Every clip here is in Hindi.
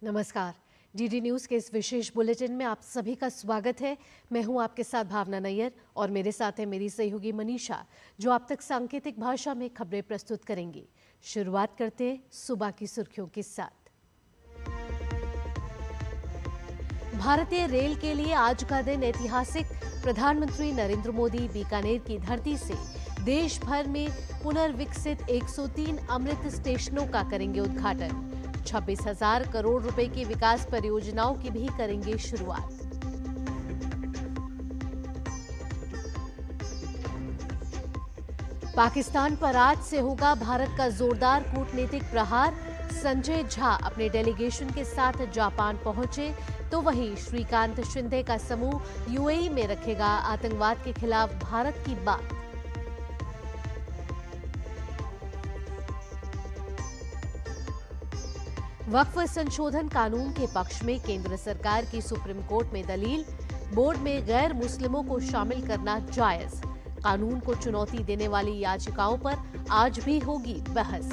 नमस्कार। डीडी न्यूज के इस विशेष बुलेटिन में आप सभी का स्वागत है। मैं हूं आपके साथ भावना नैयर और मेरे साथ है मेरी सहयोगी मनीषा, जो आप तक सांकेतिक भाषा में खबरें प्रस्तुत करेंगी। शुरुआत करते हैं सुबह की सुर्खियों के साथ। भारतीय रेल के लिए आज का दिन ऐतिहासिक। प्रधानमंत्री नरेंद्र मोदी बीकानेर की धरती से देश भर में पुनर्विकसित 103 अमृत स्टेशनों का करेंगे उद्घाटन। 26,000 करोड़ रुपए की विकास परियोजनाओं की भी करेंगे शुरुआत। पाकिस्तान पर आज से होगा भारत का जोरदार कूटनीतिक प्रहार। संजय झा अपने डेलीगेशन के साथ जापान पहुंचे, तो वहीं श्रीकांत शिंदे का समूह यूएई में रखेगा आतंकवाद के खिलाफ भारत की बात। वक्फ संशोधन कानून के पक्ष में केंद्र सरकार की सुप्रीम कोर्ट में दलील। बोर्ड में गैर मुस्लिमों को शामिल करना जायज। कानून को चुनौती देने वाली याचिकाओं पर आज भी होगी बहस।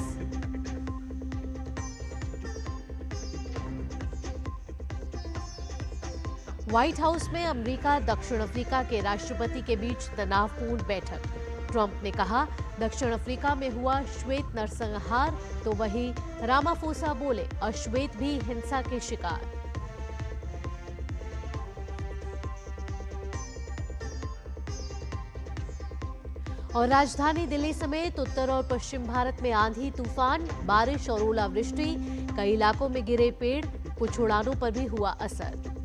व्हाइट हाउस में अमेरिका दक्षिण अफ्रीका के राष्ट्रपति के बीच तनावपूर्ण बैठक। ट्रंप ने कहा, दक्षिण अफ्रीका में हुआ श्वेत नरसंहार, तो वहीं रामाफोसा बोले, अश्वेत भी हिंसा के शिकार। और राजधानी दिल्ली समेत उत्तर और पश्चिम भारत में आंधी तूफान, बारिश और ओलावृष्टि। कई इलाकों में गिरे पेड़, कुछ उड़ानों पर भी हुआ असर।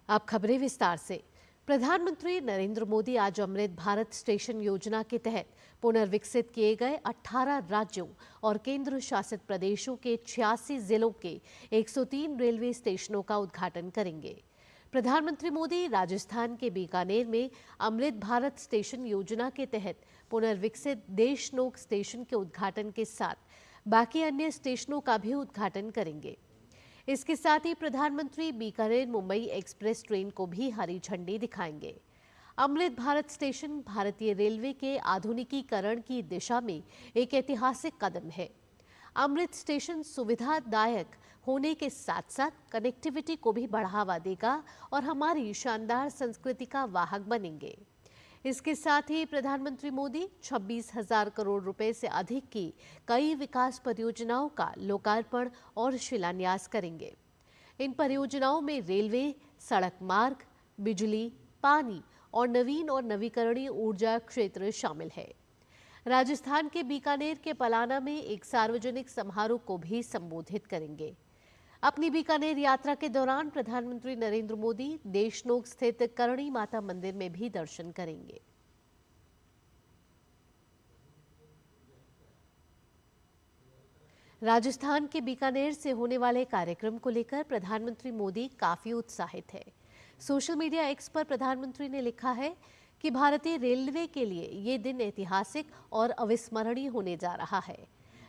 अब खबरें विस्तार से। प्रधानमंत्री नरेंद्र मोदी आज अमृत भारत स्टेशन योजना के तहत पुनर्विकसित किए गए 18 राज्यों और केंद्र शासित प्रदेशों के 86 जिलों के 103 रेलवे स्टेशनों का उद्घाटन करेंगे। प्रधानमंत्री मोदी राजस्थान के बीकानेर में अमृत भारत स्टेशन योजना के तहत पुनर्विकसित देशनोक स्टेशन के उद्घाटन के साथ बाकी अन्य स्टेशनों का भी उद्घाटन करेंगे। इसके साथ ही प्रधानमंत्री बीकानेर मुंबई एक्सप्रेस ट्रेन को भी हरी झंडी दिखाएंगे। अमृत भारत स्टेशन भारतीय रेलवे के आधुनिकीकरण की दिशा में एक ऐतिहासिक कदम है। अमृत स्टेशन सुविधादायक होने के साथ साथ कनेक्टिविटी को भी बढ़ावा देगा और हमारी शानदार संस्कृति का वाहक बनेंगे। इसके साथ ही प्रधानमंत्री मोदी 26,000 करोड़ रुपए से अधिक की कई विकास परियोजनाओं का लोकार्पण और शिलान्यास करेंगे। इन परियोजनाओं में रेलवे, सड़क मार्ग, बिजली, पानी और नवीन और नवीकरणीय ऊर्जा क्षेत्र शामिल है। राजस्थान के बीकानेर के पलाना में एक सार्वजनिक समारोह को भी संबोधित करेंगे। अपनी बीकानेर यात्रा के दौरान प्रधानमंत्री नरेंद्र मोदी देशनोक स्थित करणी माता मंदिर में भी दर्शन करेंगे। राजस्थान के बीकानेर से होने वाले कार्यक्रम को लेकर प्रधानमंत्री मोदी काफी उत्साहित है। सोशल मीडिया एक्स पर प्रधानमंत्री ने लिखा है कि भारतीय रेलवे के लिए ये दिन ऐतिहासिक और अविस्मरणीय होने जा रहा है।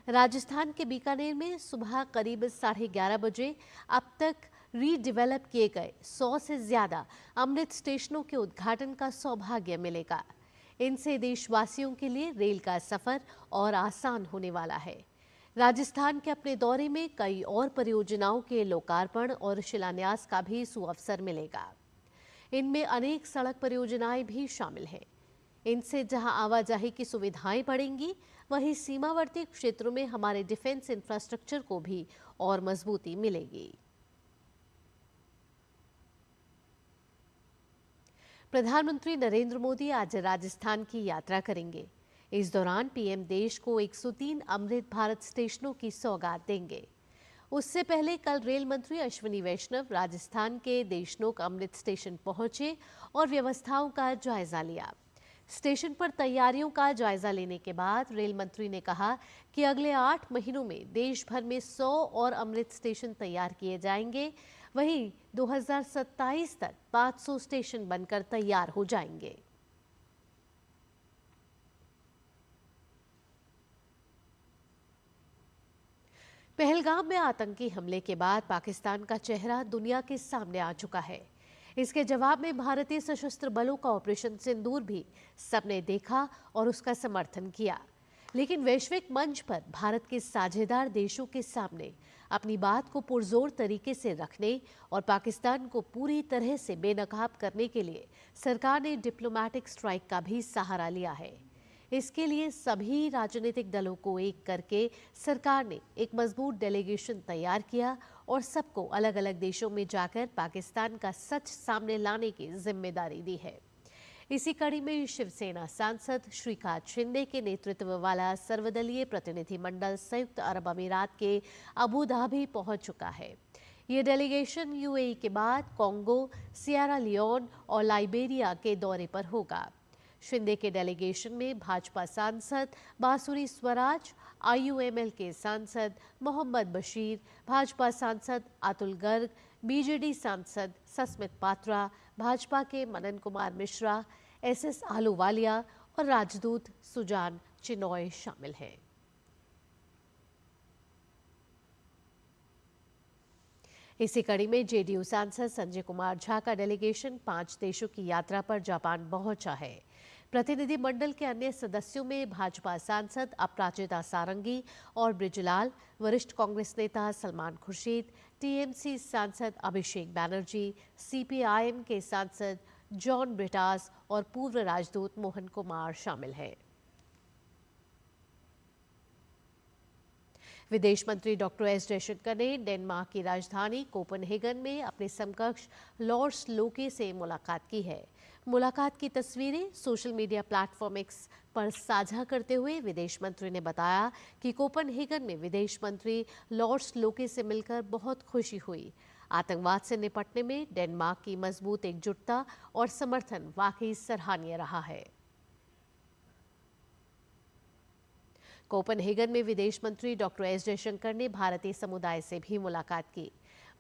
राजस्थान के बीकानेर में सुबह करीब 11:30 बजे अब तक रीडेवलप किए गए 100 से ज्यादा अमृत स्टेशनों के उद्घाटन का सौभाग्य मिलेगा। इनसे देशवासियों के लिए रेल का सफर और आसान होने वाला है। राजस्थान के अपने दौरे में कई और परियोजनाओं के लोकार्पण और शिलान्यास का भी सुअवसर मिलेगा। इनमें अनेक सड़क परियोजनाएं भी शामिल हैं। इनसे जहां आवाजाही की सुविधाएं बढ़ेंगी, वहीं सीमावर्ती क्षेत्रों में हमारे डिफेंस इंफ्रास्ट्रक्चर को भी और मजबूती मिलेगी। प्रधानमंत्री नरेंद्र मोदी आज राजस्थान की यात्रा करेंगे। इस दौरान पीएम देश को 103 अमृत भारत स्टेशनों की सौगात देंगे। उससे पहले कल रेल मंत्री अश्विनी वैष्णव राजस्थान के देशनोक अमृत स्टेशन पहुंचे और व्यवस्थाओं का जायजा लिया। स्टेशन पर तैयारियों का जायजा लेने के बाद रेल मंत्री ने कहा कि अगले 8 महीनों में देश भर में 100 और अमृत स्टेशन तैयार किए जाएंगे। वहीं 2027 तक 500 स्टेशन बनकर तैयार हो जाएंगे। पहलगाम में आतंकी हमले के बाद पाकिस्तान का चेहरा दुनिया के सामने आ चुका है। इसके जवाब में भारतीय सशस्त्र बलों का ऑपरेशन सिंदूर भी सबने देखा और उसका समर्थन किया। लेकिन वैश्विक मंच पर भारत के साझेदार देशों के सामने अपनी बात को पुरजोर तरीके से रखने और पाकिस्तान को पूरी तरह से बेनकाब करने के लिए सरकार ने डिप्लोमेटिक स्ट्राइक का भी सहारा लिया है। इसके लिए सभी राजनीतिक दलों को एक करके सरकार ने एक मजबूत डेलीगेशन तैयार किया और सबको अलग अलग देशों में जाकर पाकिस्तान का सच सामने लाने की जिम्मेदारी दी है। इसी कड़ी में शिवसेना सांसद श्रीकांत शिंदे के नेतृत्व वाला सर्वदलीय प्रतिनिधिमंडल संयुक्त अरब अमीरात के अबू धाबी पहुंच चुका है। ये डेलीगेशन यूएई के बाद कोंगो, सिएरा लियोन और लाइबेरिया के दौरे पर होगा। शिंदे के डेलीगेशन में भाजपा सांसद बांसुरी स्वराज, आईयूएमएल के सांसद मोहम्मद बशीर, भाजपा सांसद अतुल गर्ग, बीजेडी सांसद सस्मित पात्रा, भाजपा के मनन कुमार मिश्रा, एसएस आहलूवालिया और राजदूत सुजान चिनॉय शामिल हैं। इसी कड़ी में जेडीयू सांसद संजय कुमार झा का डेलीगेशन 5 देशों की यात्रा पर जापान पहुंचा है। प्रतिनिधिमंडल के अन्य सदस्यों में भाजपा सांसद अपराजिता सारंगी और ब्रिजलाल, वरिष्ठ कांग्रेस नेता सलमान खुर्शीद, टीएमसी सांसद अभिषेक बैनर्जी, सीपीआईएम के सांसद जॉन ब्रिटास और पूर्व राजदूत मोहन कुमार शामिल हैं। विदेश मंत्री डॉक्टर एस जयशंकर ने डेनमार्क की राजधानी कोपेनहेगन में अपने समकक्ष लॉर्स लोके से मुलाकात की है। मुलाकात की तस्वीरें सोशल मीडिया प्लेटफॉर्म एक्स पर साझा करते हुए विदेश मंत्री ने बताया कि कोपेनहेगन में विदेश मंत्री लॉर्स लोके से मिलकर बहुत खुशी हुई। आतंकवाद से निपटने में डेनमार्क की मजबूत एकजुटता और समर्थन वाकई सराहनीय रहा है। कोपेनहेगन में विदेश मंत्री डॉक्टर एस जयशंकर ने भारतीय समुदाय से भी मुलाकात की।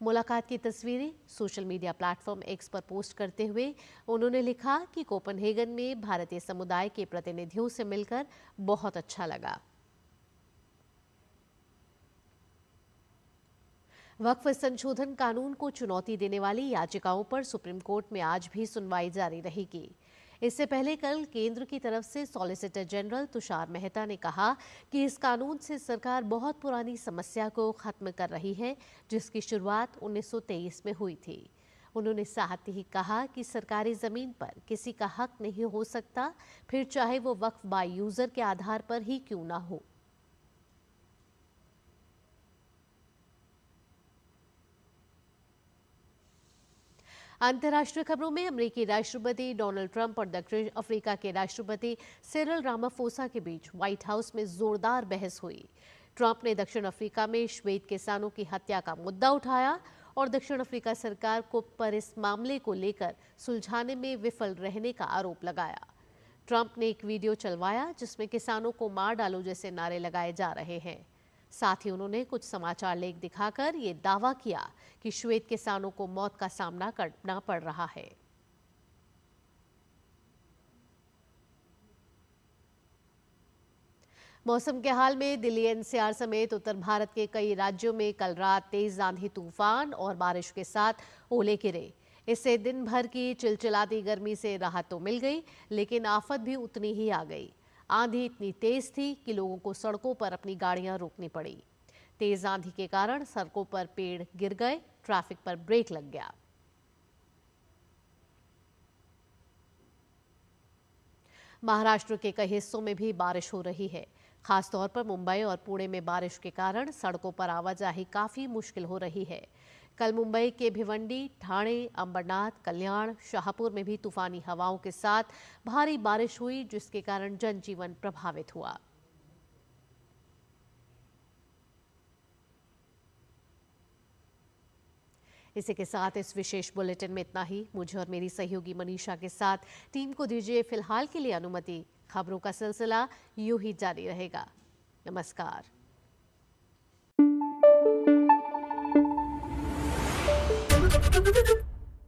मुलाकात की तस्वीरें सोशल मीडिया प्लेटफॉर्म एक्स पर पोस्ट करते हुए उन्होंने लिखा कि कोपेनहेगन में भारतीय समुदाय के प्रतिनिधियों से मिलकर बहुत अच्छा लगा। वक्फ संशोधन कानून को चुनौती देने वाली याचिकाओं पर सुप्रीम कोर्ट में आज भी सुनवाई जारी रहेगी। इससे पहले कल केंद्र की तरफ से सॉलिसिटर जनरल तुषार मेहता ने कहा कि इस कानून से सरकार बहुत पुरानी समस्या को खत्म कर रही है, जिसकी शुरुआत 1923 में हुई थी। उन्होंने साथ ही कहा कि सरकारी जमीन पर किसी का हक नहीं हो सकता, फिर चाहे वो वक्फ बाय यूजर के आधार पर ही क्यों ना हो। अंतर्राष्ट्रीय खबरों में अमेरिकी राष्ट्रपति डोनाल्ड ट्रंप और दक्षिण अफ्रीका के राष्ट्रपति सिरिल रामाफोसा के बीच व्हाइट हाउस में जोरदार बहस हुई। ट्रंप ने दक्षिण अफ्रीका में श्वेत किसानों की हत्या का मुद्दा उठाया और दक्षिण अफ्रीका सरकार को पर इस मामले को लेकर सुलझाने में विफल रहने का आरोप लगाया। ट्रंप ने एक वीडियो चलवाया जिसमें किसानों को मार डालो जैसे नारे लगाए जा रहे हैं। साथ ही उन्होंने कुछ समाचार लेख दिखाकर ये दावा किया कि श्वेत किसानों को मौत का सामना करना पड़ रहा है। मौसम के हाल में दिल्ली एनसीआर समेत उत्तर भारत के कई राज्यों में कल रात तेज आंधी तूफान और बारिश के साथ ओले गिरे। इससे दिन भर की चिलचिलाती गर्मी से राहत तो मिल गई, लेकिन आफत भी उतनी ही आ गई। आंधी इतनी तेज थी कि लोगों को सड़कों पर अपनी गाड़ियां रोकनी पड़ी। तेज आंधी के कारण सड़कों पर पेड़ गिर गए, ट्रैफिक पर ब्रेक लग गया। महाराष्ट्र के कई हिस्सों में भी बारिश हो रही है। खासतौर पर मुंबई और पुणे में बारिश के कारण सड़कों पर आवाजाही काफी मुश्किल हो रही है। कल मुंबई के भिवंडी, ठाणे, अंबरनाथ, कल्याण, शाहपुर में भी तूफानी हवाओं के साथ भारी बारिश हुई, जिसके कारण जनजीवन प्रभावित हुआ। इसी के साथ इस विशेष बुलेटिन में इतना ही। मुझे और मेरी सहयोगी मनीषा के साथ टीम को दीजिए फिलहाल के लिए अनुमति। खबरों का सिलसिला यूं ही जारी रहेगा। नमस्कार। Thank you.